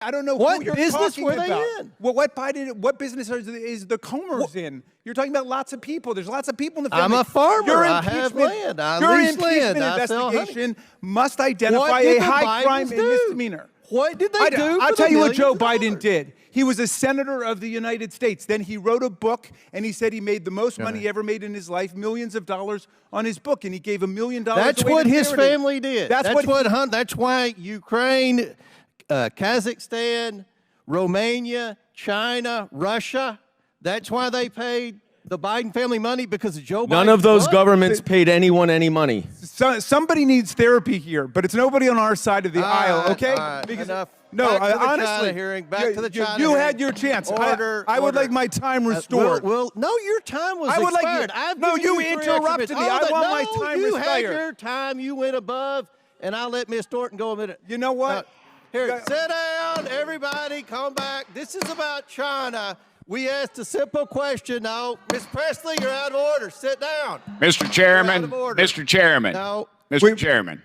I don't know what who you're business talking were they about. in? Well, what business is the Comers in? You're talking about lots of people. There's lots of people in the family. I'm a farmer. Your I have land. I your lease impeachment land. I sell investigation must identify What did a the high crime Bidens and do? misdemeanor. What did they do? I'll for tell the you what Joe millions of Biden dollars? did. He was a senator of the United States. Then he wrote a book, and he said he made the most money he ever made in his life, millions of dollars on his book, and he gave $1 million That's away what to his charity. family did. That's what why Ukraine, Kazakhstan, Romania, China, Russia, that's why they paid the Biden family money, because of Joe Biden. None of those governments paid anyone any money. Somebody needs therapy here, but it's nobody on our side of the aisle, okay? Because enough. No, Back to the honestly, China hearing. Back to the China you hearing. had your chance. Order, I would order. like my time restored. No, your time was I would expired. like I've no, given you you 3 interrupted extra me. minutes. I want my time you restored. had your time. You went above, and I let Miss Thornton go a minute. You know what? Here, sit down, everybody. Come back. This is about China. We asked a simple question. No, Miss Presley, you're out of order. Sit down. Mr. Chairman, Mr. Chairman, No. Mr. Chairman.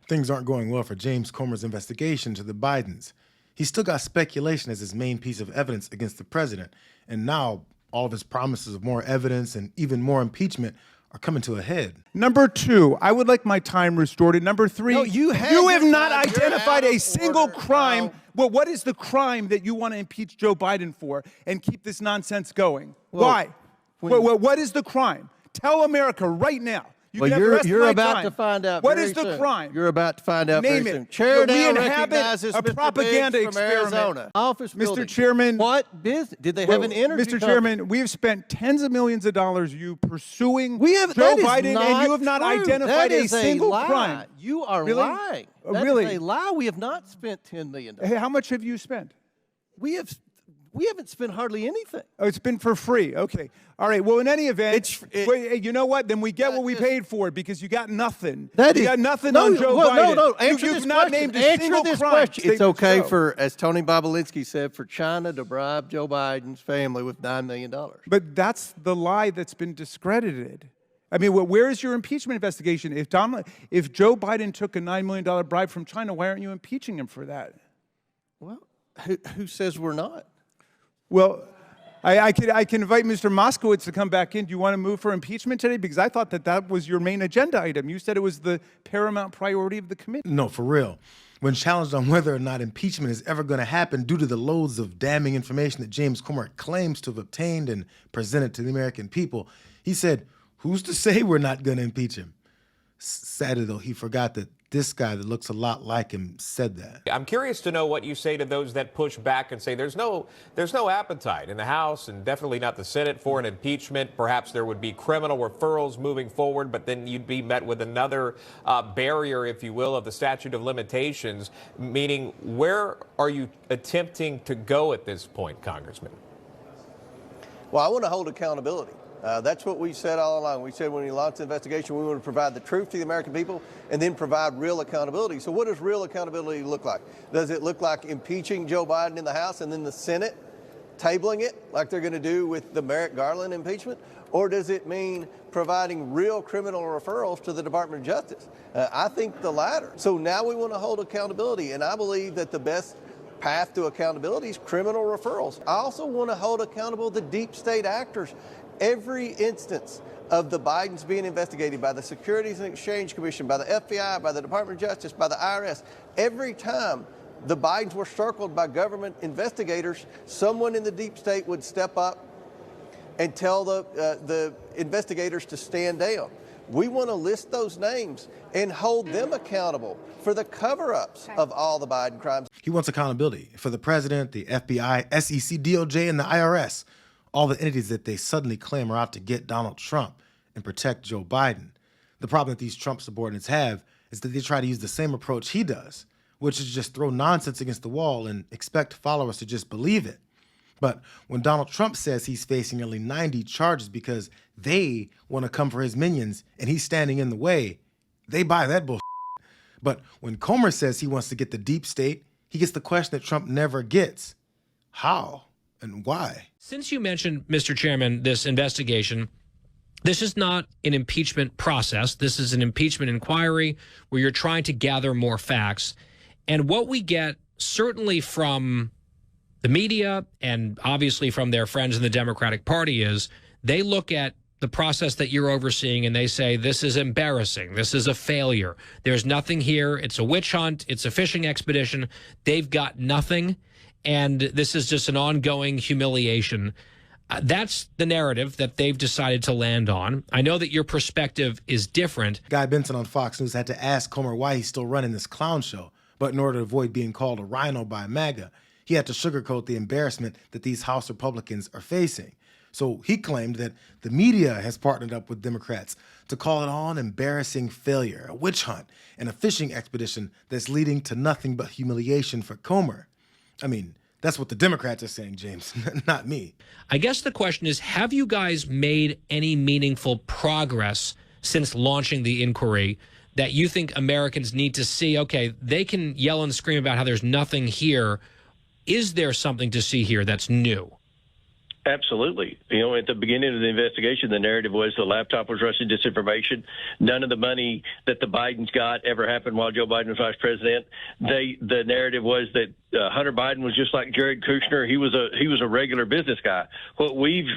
Things aren't going well for James Comer's investigation to the Bidens. He's still got speculation as his main piece of evidence against the president. And now all of his promises of more evidence and even more impeachment are coming to a head. Number 2, I would like my time restored. And number 3, No, you have not time. You're identified out a of single order. crime. No. Well, what is the crime that you want to impeach Joe Biden for and keep this nonsense going? Well, Why? What is the crime? Tell America right now. You can have the rest You're of my about time. to find out. What very is the soon. crime? You're about to find out Name very it. soon. Chair We down inhabit recognizes a Mr. propaganda Biggs from experiment. Arizona. Office building. Mr. Chairman. What business? Did they have an energy Mr. company? Chairman, we have spent tens of millions of dollars pursuing Joe Joe Biden, not and you have not true. identified That a is single lie. crime. You are Really? lying. That Really? is a lie. We have not spent $10 million. Hey, how much have you spent? We haven't spent hardly anything. Oh, it's been for free. Okay. All right. Well, in any event, you know what? Then we get what we paid for it, because you got nothing. You got nothing on Joe Biden. No. Answer You've this not question. named a single Answer this crime. question. It's State okay show. for, as Tony Bobolinsky said, for China to bribe Joe Biden's family with $9 million. But that's the lie that's been discredited. I mean, where is your impeachment investigation? If Joe Biden took a $9 million bribe from China, why aren't you impeaching him for that? Well, who says we're not? Well, I can invite Mr. Moskowitz to come back in. Do you want to move for impeachment today? Because I thought that was your main agenda item. You said it was the paramount priority of the committee. No, for real. When challenged on whether or not impeachment is ever going to happen due to the loads of damning information that James Comer claims to have obtained and presented to the American people, he said, "Who's to say we're not going to impeach him?" Sadly, though, he forgot that this guy that looks a lot like him said that. I'm curious to know what you say to those that push back and say there's no appetite in the House and definitely not the Senate for an impeachment. Perhaps there would be criminal referrals moving forward, but then you'd be met with another barrier, if you will, of the statute of limitations. Meaning, where are you attempting to go at this point, Congressman? Well, I want to hold accountability. That's what we said all along. We said when we launched the investigation, we want to provide the truth to the American people and then provide real accountability. So what does real accountability look like? Does it look like impeaching Joe Biden in the House and then the Senate tabling it like they're going to do with the Merrick Garland impeachment? Or does it mean providing real criminal referrals to the Department of Justice? I think the latter. So now we want to hold accountability, and I believe that the best path to accountability is criminal referrals. I also want to hold accountable the deep state actors. Every instance of the Bidens being investigated by the Securities and Exchange Commission, by the FBI, by the Department of Justice, by the IRS, every time the Bidens were circled by government investigators, someone in the deep state would step up and tell the investigators to stand down. We want to list those names and hold them accountable for the cover-ups of all the Biden crimes. He wants accountability for the president, the FBI, SEC, DOJ, and the IRS. All the entities that they suddenly claim are out to get Donald Trump and protect Joe Biden. The problem that these Trump subordinates have is that they try to use the same approach he does, which is just throw nonsense against the wall and expect followers to just believe it. But when Donald Trump says he's facing nearly 90 charges because they want to come for his minions and he's standing in the way, they buy that bullshit. But when Comer says he wants to get the deep state, he gets the question that Trump never gets. How and why? Since you mentioned, Mr. Chairman, this investigation, this is not an impeachment process. This is an impeachment inquiry where you're trying to gather more facts. And what we get certainly from the media and obviously from their friends in the Democratic Party, is they look at the process that you're overseeing and they say, this is embarrassing. This is a failure. There's nothing here. It's a witch hunt. It's a fishing expedition. They've got nothing. And this is just an ongoing humiliation. That's the narrative that they've decided to land on. I know that your perspective is different. Guy Benson on Fox News had to ask Comer why he's still running this clown show. But in order to avoid being called a rhino by MAGA, he had to sugarcoat the embarrassment that these House Republicans are facing. So he claimed that the media has partnered up with Democrats to call it all an embarrassing failure, a witch hunt, and a fishing expedition that's leading to nothing but humiliation for Comer. I mean, that's what the Democrats are saying, James, not me. I guess the question is, have you guys made any meaningful progress since launching the inquiry that you think Americans need to see? Okay, they can yell and scream about how there's nothing here. Is there something to see here that's new? Absolutely. At the beginning of the investigation, the narrative was the laptop was Russian disinformation. None of the money that the Bidens got ever happened while Joe Biden was vice president. The narrative was that Hunter Biden was just like Jared Kushner. He was a regular business guy. What we've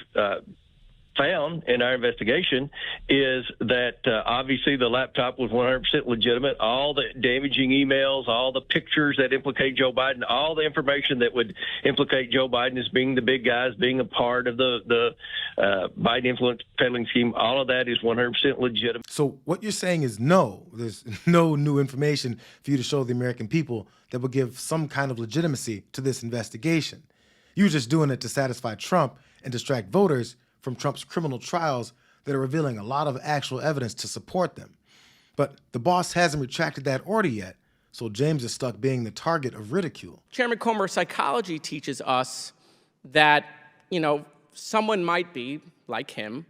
found in our investigation is that obviously the laptop was 100% legitimate. All the damaging emails, all the pictures that implicate Joe Biden, all the information that would implicate Joe Biden as being the big guys, being a part of the Biden influence peddling scheme, all of that is 100% legitimate. So what you're saying is no, there's no new information for you to show the American people that will give some kind of legitimacy to this investigation. You're just doing it to satisfy Trump and distract voters from Trump's criminal trials that are revealing a lot of actual evidence to support them. But the boss hasn't retracted that order yet, so James is stuck being the target of ridicule. Chairman Comer, psychology teaches us that, someone might be, like him,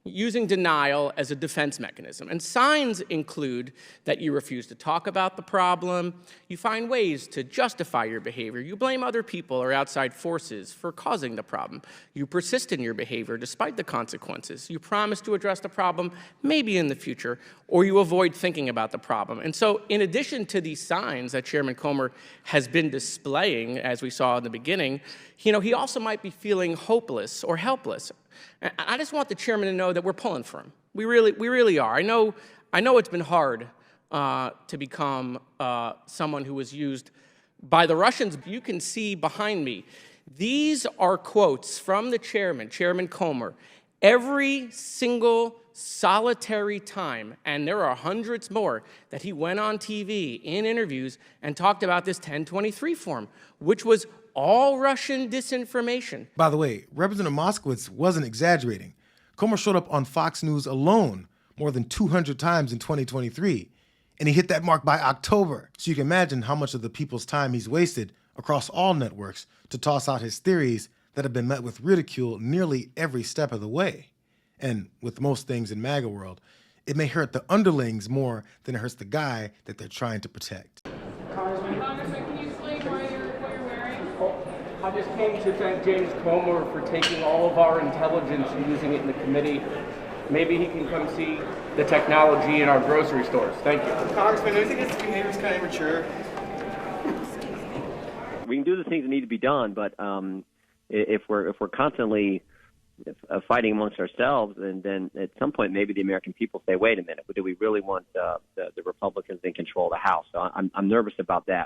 using denial as a defense mechanism. And signs include that you refuse to talk about the problem, you find ways to justify your behavior, you blame other people or outside forces for causing the problem, you persist in your behavior despite the consequences, you promise to address the problem maybe in the future, or you avoid thinking about the problem. And so in addition to these signs that Chairman Comer has been displaying, as we saw in the beginning, he also might be feeling hopeless or helpless. I just want the chairman to know that we're pulling for him. We really are. I know it's been hard to become someone who was used by the Russians. You can see behind me. These are quotes from the chairman, Chairman Comer, every single solitary time, and there are hundreds more, that he went on TV in interviews and talked about this 1023 form, which was all Russian disinformation. By the way, Representative Moskowitz wasn't exaggerating. Comer showed up on Fox News alone more than 200 times in 2023, and he hit that mark by October. So you can imagine how much of the people's time he's wasted across all networks to toss out his theories that have been met with ridicule nearly every step of the way. And with most things in MAGA world, it may hurt the underlings more than it hurts the guy that they're trying to protect. Congressman, can you explain what you're wearing? I just came to thank James Comer for taking all of our intelligence and using it in the committee. Maybe he can come see the technology in our grocery stores. Thank you. Congressman, do you think his behavior is kind of immature? We can do the things that need to be done, but if we're constantly fighting amongst ourselves, and then at some point maybe the American people say, wait a minute, do we really want the Republicans in control of the House? So I'm nervous about that.